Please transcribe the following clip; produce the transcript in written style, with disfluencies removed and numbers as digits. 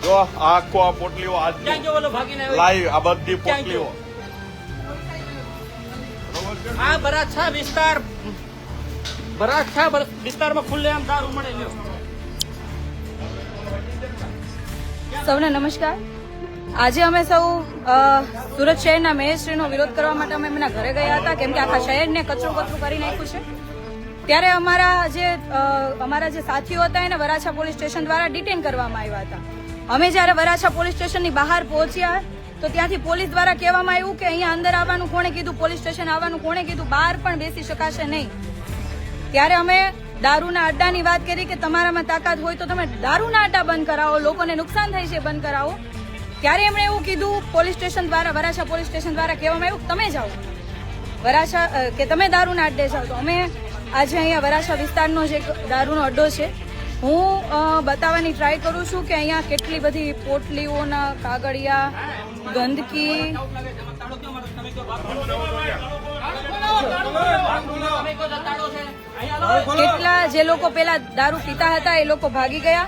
જો આખો આ પોટલીઓ લાઈવ આ બધી પોટલીઓ આ વરાછા વિસ્તારમાં ખુલ્લેઆમ દારૂ મળે લ્યો. સૌને નમસ્કાર. આજે અમે સૌ સુરત શહેરના મેયરશ્રીનો વિરોધ કરવા માટે અમે એમના ઘરે ગયા હતા, કેમ કે આખા શહેરને કચરું કરી નાખ્યું છે. ત્યારે અમારા જે સાથીઓ હતા એને વરાછા પોલીસ સ્ટેશન દ્વારા ડિટેન કરવામાં આવ્યા હતા. અમે જ્યારે વરાછા પોલીસ સ્ટેશનની બહાર પહોંચ્યા તો ત્યાંથી પોલીસ દ્વારા કહેવામાં આવ્યું કે અહીંયા અંદર આવવાનું કોણે કીધું, પોલીસ સ્ટેશન આવવાનું કોણે કીધું, બહાર પણ બેસી શકાશે નહીં. ત્યારે અમે દારૂના અડ્ડાની વાત કરી કે તમારામાં તાકાત હોય તો તમે દારૂના અડ્ડા બંધ કરાવો, લોકોને નુકસાન થાય છે બંધ કરાવો. ત્યારે એમણે એવું કીધું પોલીસ સ્ટેશન દ્વારા, વરાછા પોલીસ સ્ટેશન દ્વારા કહેવામાં આવ્યું તમે જાઓ વરાછા, કે તમે દારૂના અડ્ડે જાઓ. તો અમે આજે અહીંયા વરાછા વિસ્તારનો જે દારૂનો અડ્ડો છે હું બતાવવાની ટ્રાય કરું છું કે અહીંયા કેટલી બધી પોટલીઓના કાગળિયા, ગંદકી, કેટલા જે લોકો પેલા દારૂ પીતા હતા એ લોકો ભાગી ગયા.